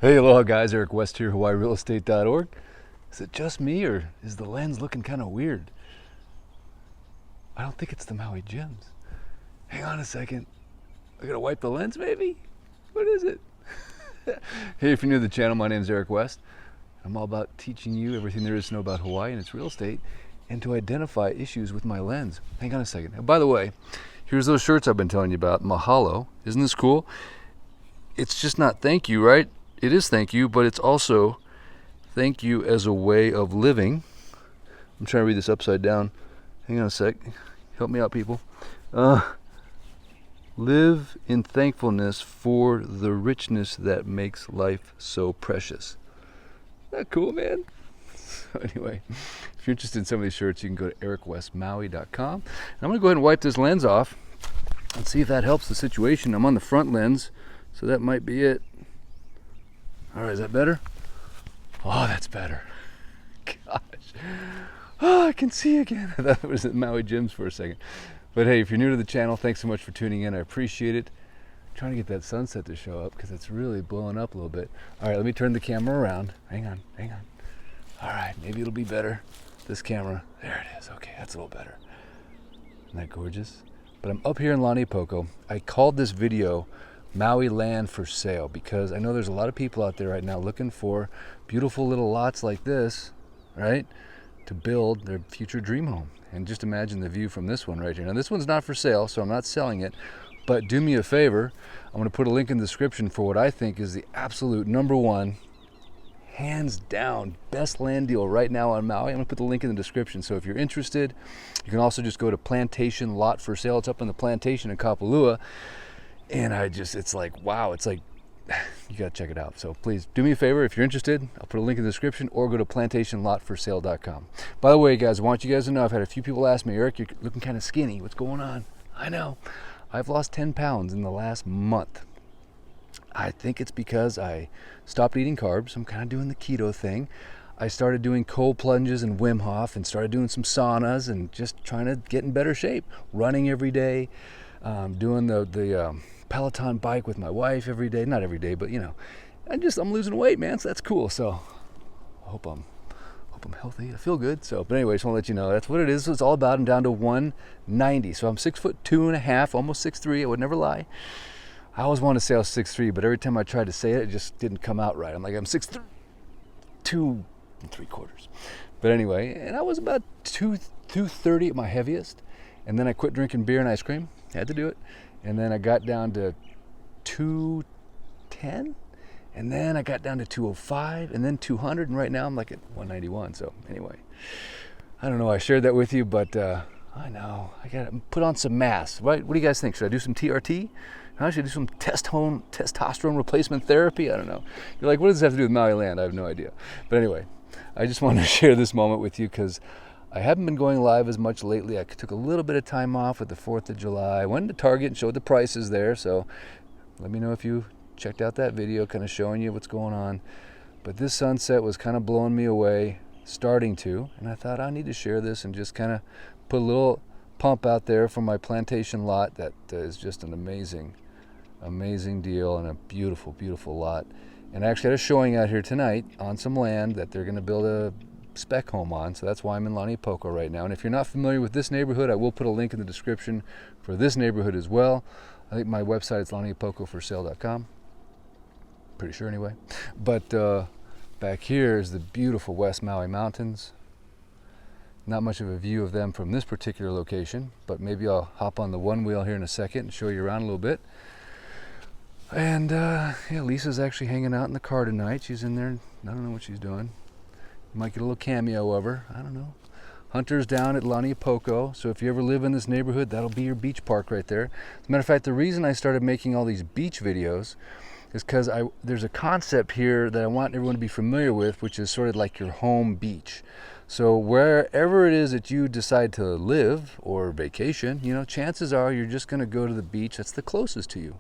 Hey, aloha guys, Eric West here, HawaiiRealEstate.org. Is it just me or is the lens looking kind of weird? I don't think it's the Maui gyms. Hang on a second. I gotta wipe the lens maybe? What is it? Hey, if you're new to the channel, my name is Eric West. I'm all about teaching you everything there is to know about Hawaii and its real estate and to identify issues with my lens. Hang on a second. And by the way, here's those shirts I've been telling you about. Mahalo. Isn't this cool? It's just not thank you, right? It is thank you, but it's also thank you as a way of living. I'm trying to read this upside down. Hang on a sec. Help me out, people. Live in thankfulness for the richness that makes life so precious. Isn't that cool, man? So anyway, if you're interested in some of these shirts, you can go to ericwestmaui.com. And I'm going to go ahead and wipe this lens off and see if that helps the situation. I'm on the front lens, so that might be it. All right, is that better? Oh, that's better. Gosh. Oh, I can see again. I thought it was at Maui gyms for a second. But hey, if you're new to the channel, thanks so much for tuning in. I appreciate it. I'm trying to get that sunset to show up because it's really blowing up a little bit. All right, let me turn the camera around. Hang on. All right, maybe it'll be better. This camera. There it is. Okay, that's a little better. Isn't that gorgeous? But I'm up here in Launiupoko. I called this video Maui land for sale because I know there's a lot of people out there right now looking for beautiful little lots like this, right, to build their future dream home. And just imagine the view from this one right here. Now this one's not for sale, so I'm not selling it, but do me a favor. I'm going to put a link in the description for what I think is the absolute #1, hands down, best land deal right now on Maui. I'm going to put the link in the description, so if you're interested, you can also just go to Plantation Lot for Sale. It's up on the plantation in Kapalua. And it's like, wow, it's like, you gotta check it out. So please do me a favor, if you're interested, I'll put a link in the description or go to plantationlotforsale.com. By the way, guys, I want you guys to know, I've had a few people ask me, Eric, you're looking kind of skinny. What's going on? I know. I've lost 10 pounds in the last month. I think it's because I stopped eating carbs. I'm kind of doing the keto thing. I started doing cold plunges and Wim Hof and started doing some saunas and just trying to get in better shape. Running every day, doing the Peloton bike with my wife every day. Not every day, but you know, I'm losing weight, man, so that's cool. So I hope I'm healthy. I feel good. So, but anyway, I just want to let you know that's what it is. It's all about. I'm down to 190. So I'm 6'2.5", almost 6'3". I would never lie. I always wanted to say I was 6'3", but every time I tried to say it, it just didn't come out right. I'm like, I'm 6'3", 2 3/4. But anyway, and I was about 230 at my heaviest, and then I quit drinking beer and ice cream. Had to do it. And then I got down to 210, and then I got down to 205, and then 200, and right now I'm like at 191. So anyway, I don't know why I shared that with you, but I know I got to put on some mass, right? What do you guys think? Should I do some TRT? How should I do some testosterone replacement therapy? I don't know. You're like, what does this have to do with Maui land? I have no idea. But anyway, I just wanted to share this moment with you because I haven't been going live as much lately. I took a little bit of time off with the 4th of July. I went to Target and showed the prices there. So let me know if you checked out that video, kind of showing you what's going on. But this sunset was kind of blowing me away, starting to. And I thought I need to share this and just kind of put a little pump out there for my plantation lot. That is just an amazing deal and a beautiful, beautiful lot. And I actually had a showing out here tonight on some land that they're going to build a spec home on, so that's why I'm in Launiupoko right now. And if you're not familiar with this neighborhood, I will put a link in the description for this neighborhood as well. I think my website is launiupokoforsale.com, pretty sure anyway. But back here is the beautiful West Maui Mountains. Not much of a view of them from this particular location, but maybe I'll hop on the one wheel here in a second and show you around a little bit. And yeah, Lisa's actually hanging out in the car tonight. She's in there. I don't know what she's doing. Might get a little cameo of her. I don't know. Hunter's down at Launiupoko. So if you ever live in this neighborhood, that'll be your beach park right there. As a matter of fact, the reason I started making all these beach videos is because there's a concept here that I want everyone to be familiar with, which is sort of like your home beach. So wherever it is that you decide to live or vacation, you know, chances are you're just going to go to the beach that's the closest to you.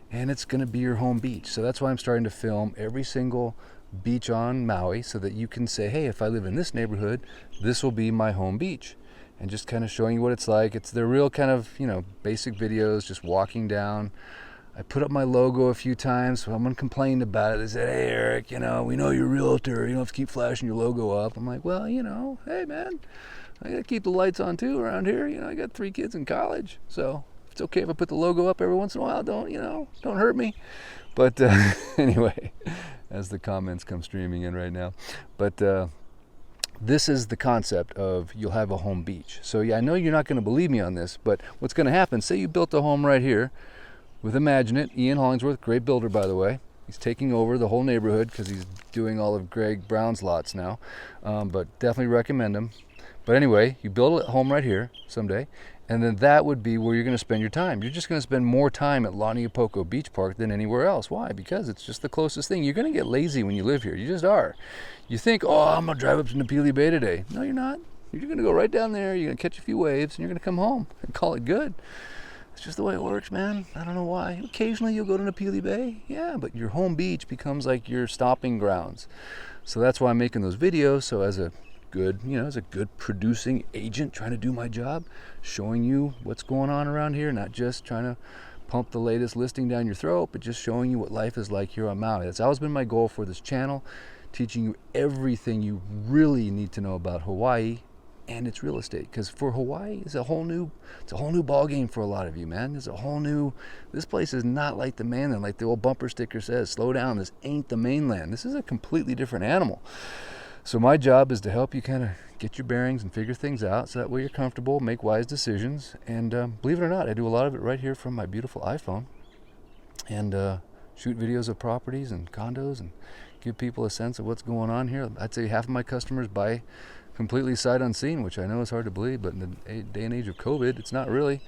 And it's going to be your home beach. So that's why I'm starting to film every single beach on Maui so that you can say, hey, if I live in this neighborhood, this will be my home beach. And just kind of showing you what it's like. It's the real kind of, you know, basic videos, just walking down I put up my logo a few times, so someone complained about it. They said, hey, Eric, we know you're a realtor. You don't have to keep flashing your logo up. I'm like, well, hey, man, I got to keep the lights on, too, around here. I got 3 kids in college, so it's okay if I put the logo up every once in a while. Don't hurt me. But anyway, as the comments come streaming in right now. But this is the concept of you'll have a home beach. So yeah, I know you're not going to believe me on this, but what's going to happen, say you built a home right here with Imagine It. Ian Hollingsworth, great builder, by the way. He's taking over the whole neighborhood because he's doing all of Greg Brown's lots now. But definitely recommend him. But anyway, you build a home right here someday, and then that would be where you're going to spend your time. You're just going to spend more time at Launiupoko Beach Park than anywhere else. Why? Because it's just the closest thing. You're going to get lazy when you live here. You just are. You think, oh, I'm going to drive up to Napili Bay today. No, you're not. You're going to go right down there. You're going to catch a few waves, and you're going to come home and call it good. It's just the way it works, man. I don't know why. Occasionally you'll go to Napili Bay. Yeah, but your home beach becomes like your stopping grounds. So that's why I'm making those videos. So as a good producing agent trying to do my job, showing you what's going on around here, not just trying to pump the latest listing down your throat, but just showing you what life is like here on Maui. That's always been my goal for this channel, teaching you everything you really need to know about Hawaii and its real estate. Because for Hawaii, it's a whole new ball game for a lot of you, man. This place is not like the mainland, like the old bumper sticker says. Slow down, this ain't the mainland. This is a completely different animal. So my job is to help you kind of get your bearings and figure things out so that way you're comfortable, make wise decisions. And believe it or not, I do a lot of it right here from my beautiful iPhone, and shoot videos of properties and condos and give people a sense of what's going on here. I'd say half of my customers buy completely sight unseen, which I know is hard to believe, but in the day and age of COVID, it's not really,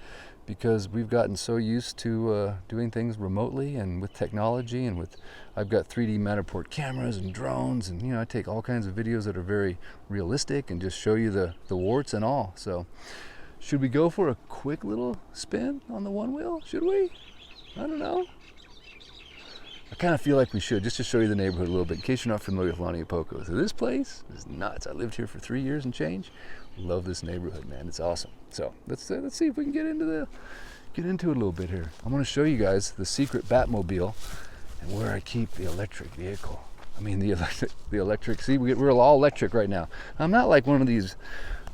because we've gotten so used to doing things remotely and with technology, and I've got 3D Matterport cameras and drones, and I take all kinds of videos that are very realistic and just show you the warts and all. So should we go for a quick little spin on the one wheel? Should we? I don't know. I kind of feel like we should, just to show you the neighborhood a little bit, in case you're not familiar with Launiupoko. So this place is nuts. I lived here for 3 years and change. Love this neighborhood, man. It's awesome. So let's see if we can get into it a little bit here. I'm going to show you guys the secret Batmobile and where I keep the electric vehicle. I mean the electric. See, we're all electric right now. I'm not like one of these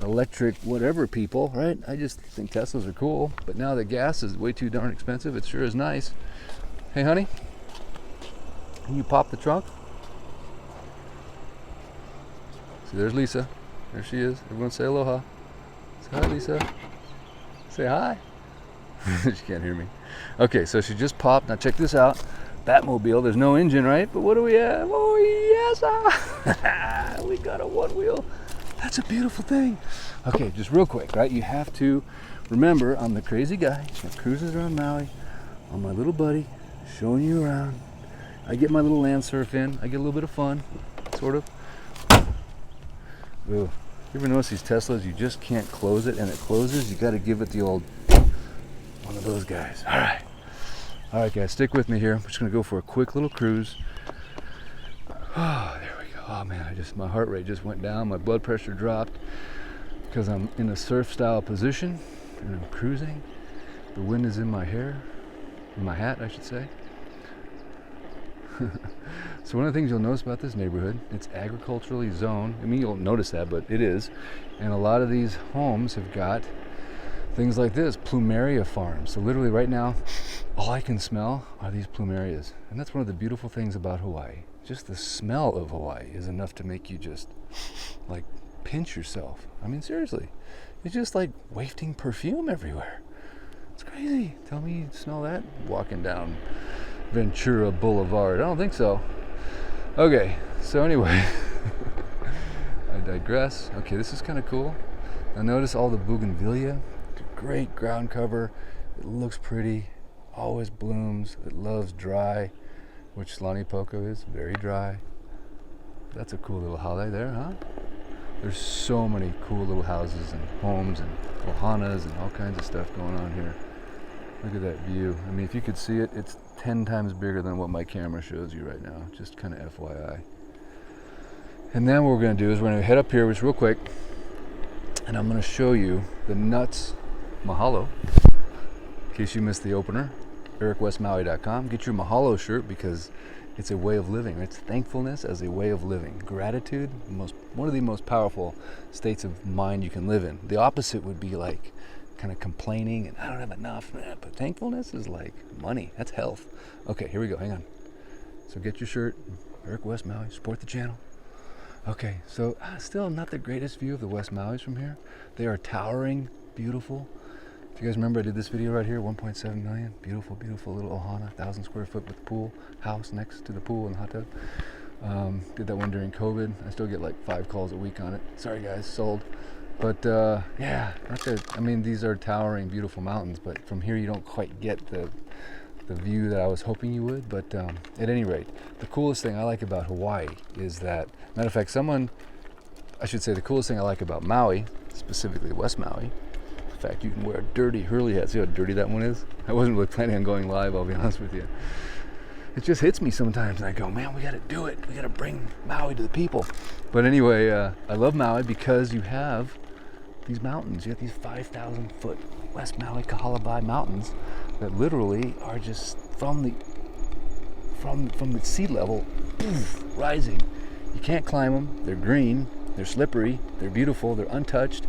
electric whatever people, right? I just think Teslas are cool. But now that gas is way too darn expensive, it sure is nice. Hey, honey, can you pop the trunk? See, there's Lisa. There she is. Everyone say aloha. Say hi, Lisa. Say hi. She can't hear me. Okay, so she just popped. Now check this out. Batmobile. There's no engine, right? But what do we have? Oh, yes! We got a one wheel. That's a beautiful thing. Okay, just real quick, right? You have to remember, I'm the crazy guy that cruises around Maui on my little buddy, showing you around. I get my little land surf in. I get a little bit of fun, sort of. Ooh. You ever notice these Teslas, you just can't close it, and it closes, you got to give it the old, one of those guys. All right, guys, stick with me here. I'm just going to go for a quick little cruise. Oh, there we go. Oh, man, my heart rate just went down. My blood pressure dropped because I'm in a surf-style position, and I'm cruising. The wind is in my hair, in my hat, I should say. So one of the things you'll notice about this neighborhood, it's agriculturally zoned. I mean, you'll notice that, but it is. And a lot of these homes have got things like this, plumeria farms. So literally right now, all I can smell are these plumerias. And that's one of the beautiful things about Hawaii. Just the smell of Hawaii is enough to make you just like pinch yourself. I mean, seriously, it's just like wafting perfume everywhere. It's crazy. Tell me you smell that walking down Ventura Boulevard. I don't think so. Okay, so anyway, I digress. Okay, this is kind of cool. Now notice all the bougainvillea. Great ground cover. It looks pretty. Always blooms. It loves dry, which Launiupoko is very dry. That's a cool little holiday there, huh? There's so many cool little houses and homes and ohanas and all kinds of stuff going on here. Look at that view. I mean, if you could see it, it's 10 times bigger than what my camera shows you right now. Just kind of FYI. And then what we're going to do is we're going to head up here just real quick, and I'm going to show you the nuts mahalo, in case you missed the opener. ericwestmaui.com. Get your mahalo shirt because it's a way of living. It's thankfulness as a way of living. Gratitude, one of the most powerful states of mind you can live in. The opposite would be like kind of complaining and I don't have enough. But thankfulness is like money. That's health. Okay, here we go. Hang on. So get your shirt. Eric West Maui. Support the channel. Okay, so still not the greatest view of the West Mauis from here. They are towering, beautiful. If you guys remember, I did this video right here, 1.7 million. Beautiful, beautiful little ohana, 1,000 square foot with pool, house next to the pool and hot tub. Did that one during COVID. I still get like 5 calls a week on it. Sorry guys, sold. But yeah, these are towering, beautiful mountains, but from here you don't quite get the view that I was hoping you would. But at any rate, the coolest thing I like about Hawaii is that, matter of fact, the coolest thing I like about Maui, specifically West Maui, in fact, you can wear a dirty Hurley hat. See how dirty that one is? I wasn't really planning on going live, I'll be honest with you. It just hits me sometimes and I go, man, we gotta do it. We gotta bring Maui to the people. But anyway, I love Maui because you have these mountains. You have these 5,000 foot West Maui Kahalabai mountains that literally are just from the sea level, poof, rising. You can't climb them. They're green, they're slippery, they're beautiful, they're untouched,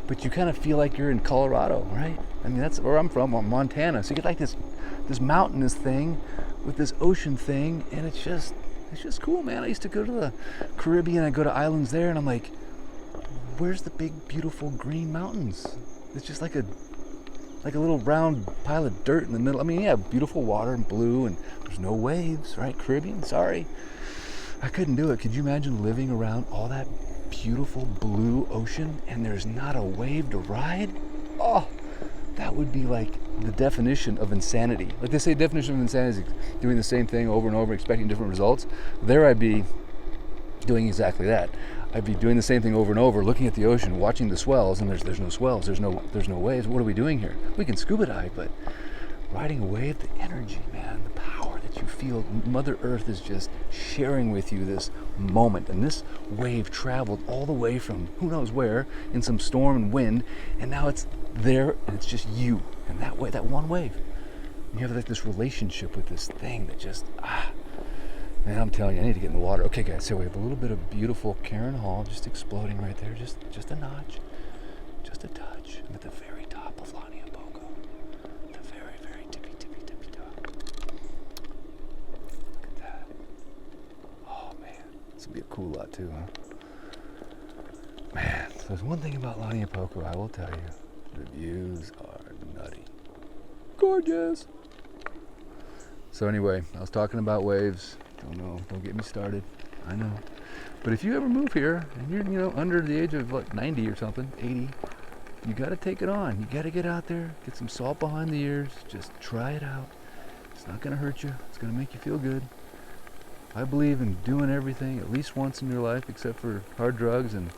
but you kind of feel like you're in Colorado, right? I mean, that's where I'm from, Montana. So you get like this mountainous thing with this ocean thing, and it's just cool, man. I used to go to the Caribbean, I go to islands there, and I'm like, where's the big, beautiful green mountains? It's just like a little round pile of dirt in the middle. I mean, yeah, beautiful water and blue, and there's no waves, right? Caribbean, sorry. I couldn't do it. Could you imagine living around all that beautiful blue ocean and there's not a wave to ride? Oh, that would be like the definition of insanity. Like they say, definition of insanity is doing the same thing over and over, expecting different results. There I'd be doing exactly that. I'd be doing the same thing over and over, looking at the ocean, watching the swells, and there's no swells, there's no waves. What are we doing here? We can scuba dive, but riding a wave, the energy, man, the power that you feel. Mother Earth is just sharing with you this moment, and this wave traveled all the way from who knows where in some storm and wind, and now it's there, and it's just you and that one wave. And you have like this relationship with this thing that just man, I'm telling you, I need to get in the water. Okay, guys, so we have a little bit of beautiful Karen Hall just exploding right there. Just a notch, just a touch. I'm at the very top of Launiupoko. The very, very tippy top. Look at that. Oh, man. This would be a cool lot, too, huh? Man, so there's one thing about Launiupoko I will tell you. The views are nutty. Gorgeous. So anyway, I was talking about waves. Don't get me started. I know. But if you ever move here and you're under the age of like 90 or something, 80, you got to take it on. You got to get out there, get some salt behind the ears, just try it out. It's not going to hurt you. It's going to make you feel good. I believe in doing everything at least once in your life, except for hard drugs and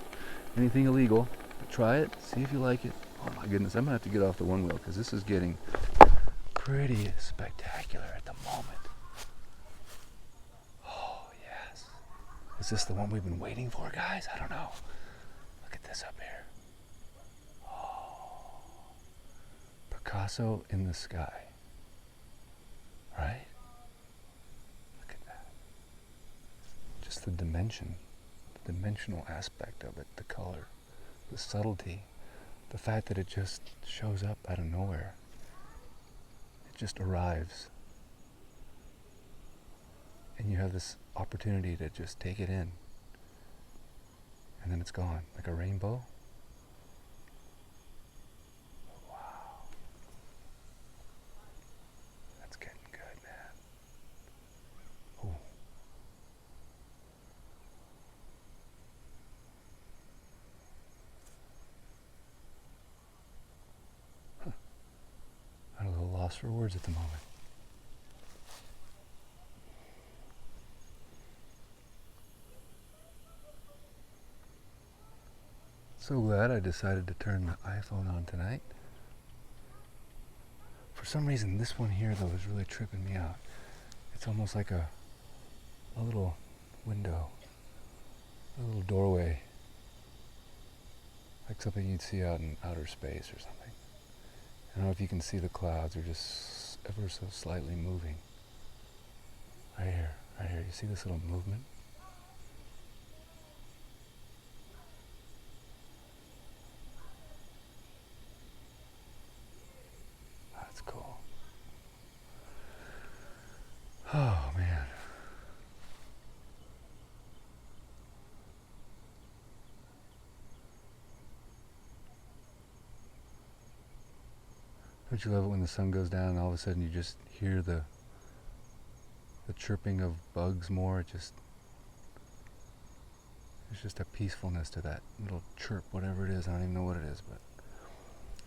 anything illegal. But try it, see if you like it. Oh my goodness, I'm going to have to get off the one wheel because this is getting pretty spectacular at the moment. Is this the one we've been waiting for, guys? I don't know. Look at this up here. Oh. Picasso in the sky. Right? Look at that. Just the dimensional aspect of it, the color, the subtlety, the fact that it just shows up out of nowhere. It just arrives. And you have this opportunity to just take it in. And then it's gone, like a rainbow. Wow. That's getting good, man. Ooh. Huh. I'm a little lost for words at the moment. So glad I decided to turn the iPhone on tonight. For some reason, this one here, though, is really tripping me out. It's almost like a little window, a little doorway, like something you'd see out in outer space or something. I don't know if you can see the clouds, they're just ever so slightly moving. Right here, right here. You see this little movement? That's cool. Oh man. Don't you love it when the sun goes down and all of a sudden you just hear the chirping of bugs more? There's just a peacefulness to that little chirp, whatever it is. I don't even know what it is, but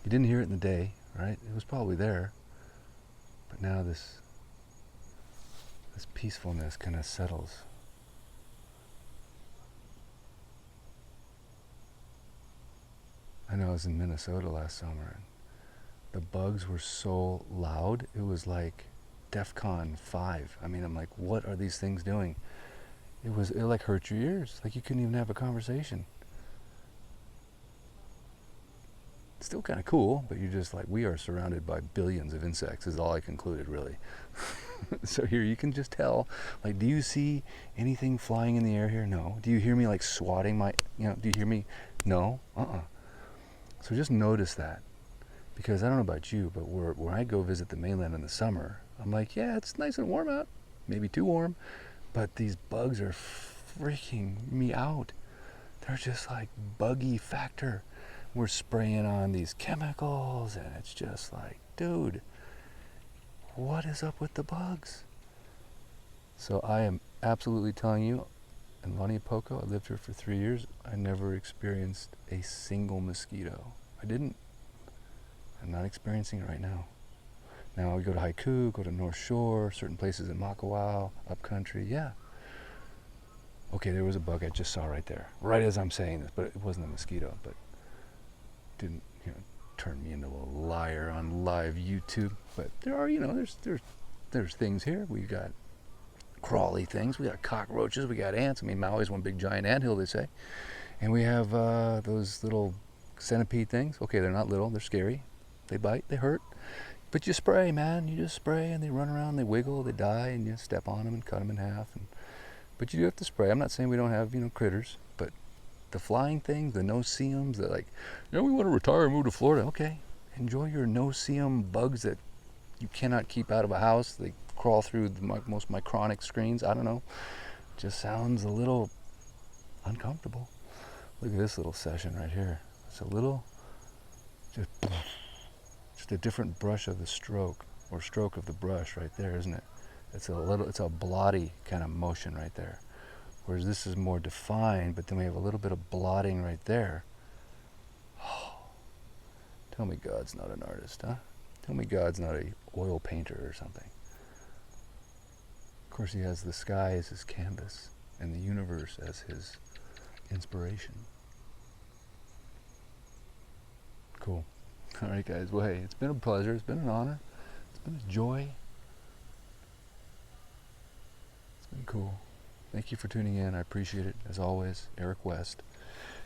you didn't hear it in the day, right? It was probably there, but now this peacefulness kind of settles. I know I was in Minnesota last summer and the bugs were so loud, it was like DEFCON 5. I mean, I'm like, what are these things doing? It like hurt your ears. Like you couldn't even have a conversation. It's still kind of cool, but you're just like, we are surrounded by billions of insects is all I concluded, really. So here you can just tell, like, do you see anything flying in the air here? No. Do you hear me like swatting do you hear me? No. So just notice that. Because I don't know about you, but where I go visit the mainland in the summer, I'm like, yeah, it's nice and warm out. Maybe too warm. But these bugs are freaking me out. They're just like buggy factor. We're spraying on these chemicals and it's just like, dude, what is up with the bugs? So I am absolutely telling you, in Launiupoko, I lived here for 3 years, I never experienced a single mosquito. I didn't. I'm not experiencing it right now. Now we go to Haiku, go to North Shore, certain places in Makawao, upcountry, yeah. Okay, there was a bug I just saw right there, right as I'm saying this, but it wasn't a mosquito, but didn't, turn me into a liar on live YouTube. But there are, there's things here. We got crawly things, we got cockroaches, we got ants. I mean, Maui's one big giant anthill, they say. And we have those little centipede things. Okay, they're not little, they're scary. They bite, they hurt. But you spray, man. You just spray and they run around, they wiggle, they die, and you step on them and cut them in half. But you do have to spray. I'm not saying we don't have, critters, but the flying things, the no-see-ums, that like, we want to retire and move to Florida. Okay, enjoy your no-see-um bugs that you cannot keep out of a house. They crawl through the most micronic screens. I don't know. Just sounds a little uncomfortable. Look at this little session right here. It's a little, just a different brush of the stroke, or stroke of the brush right there, isn't it? It's a blotty kind of motion right there. Whereas this is more defined, but then we have a little bit of blotting right there. Oh, tell me God's not an artist, huh? Tell me God's not a oil painter or something. Of course, he has the sky as his canvas and the universe as his inspiration. Cool. All right, guys. Well, hey, it's been a pleasure. It's been an honor. It's been a joy. It's been cool. Thank you for tuning in. I appreciate it. As always, Eric West,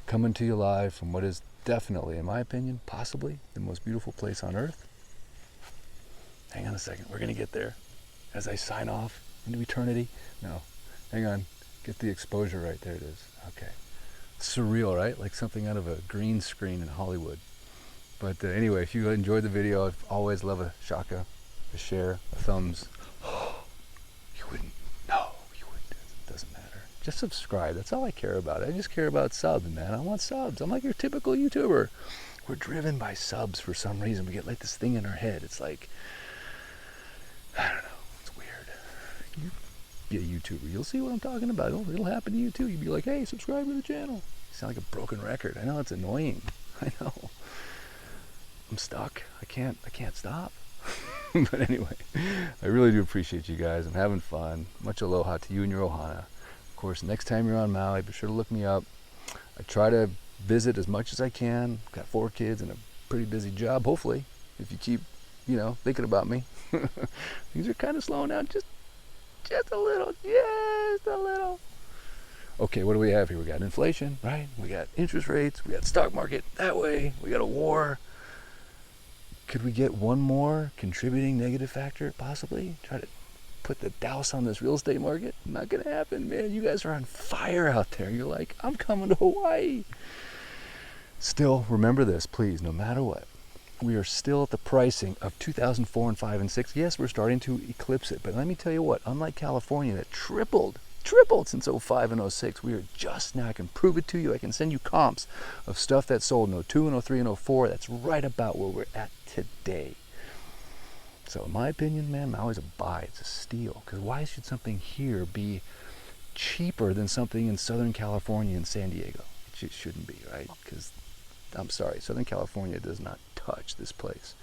coming to you live from what is definitely, in my opinion, possibly the most beautiful place on earth. Hang on a second. We're going to get there as I sign off into eternity. No, hang on. Get the exposure right. There it is. Okay. Surreal, right? Like something out of a green screen in Hollywood. But anyway, if you enjoyed the video, I always love a shaka, a share, a thumbs. You wouldn't. No, you wouldn't. It doesn't matter. Just subscribe. That's all I care about. I just care about subs, man. I want subs. I'm like your typical YouTuber. We're driven by subs for some reason. We get like this thing in our head. It's like, I don't know. It's weird. You be a YouTuber. You'll see what I'm talking about. It'll happen to you too. You'll be like, hey, subscribe to the channel. You sound like a broken record. I know it's annoying. I know. I'm stuck. I can't stop. But anyway, I really do appreciate you guys. I'm having fun. Much aloha to you and your ohana. Of course, next time you're on Maui, be sure to look me up. I try to visit as much as I can. Got 4 kids and a pretty busy job, hopefully, if you keep, thinking about me. Things are kind of slowing down just a little. Just a little. Okay, what do we have here? We got inflation, right? We got interest rates. We got stock market that way. We got a war. Could we get one more contributing negative factor, possibly? Try to put the douse on this real estate market? Not gonna happen, man. You guys are on fire out there. You're like, I'm coming to Hawaii. Still, remember this, please, no matter what. We are still at the pricing of 2004 and 5 and 6. Yes, we're starting to eclipse it, but let me tell you what, unlike California that tripled since 05 and 06, we are just now, I can prove it to you, I can send you comps of stuff that sold in 02 and 03 and 04, that's right about where we're at today. So in my opinion, man, Maui's a buy, it's a steal, because why should something here be cheaper than something in Southern California and San Diego? It shouldn't be, right? Because I'm sorry, Southern California does not touch this place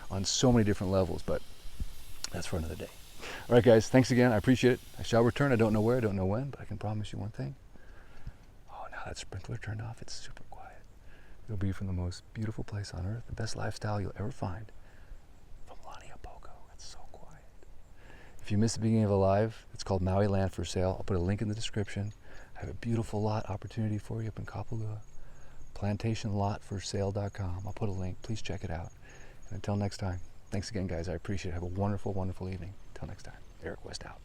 on so many different levels, but that's for another day. All right, guys, thanks again. I appreciate it. I shall return. I don't know where, I don't know when, but I can promise you one thing. Oh, now that sprinkler turned off, it's super quiet. You'll be from the most beautiful place on earth, the best lifestyle you'll ever find, from Launiupoko. It's so quiet. If you missed the beginning of the live, it's called Maui Land for Sale. I'll put a link in the description. I have a beautiful lot opportunity for you up in Kapalua. Plantationlotforsale.com. I'll put a link. Please check it out. And until next time, thanks again, guys. I appreciate it. Have a wonderful, wonderful evening. Until next time, Eric West out.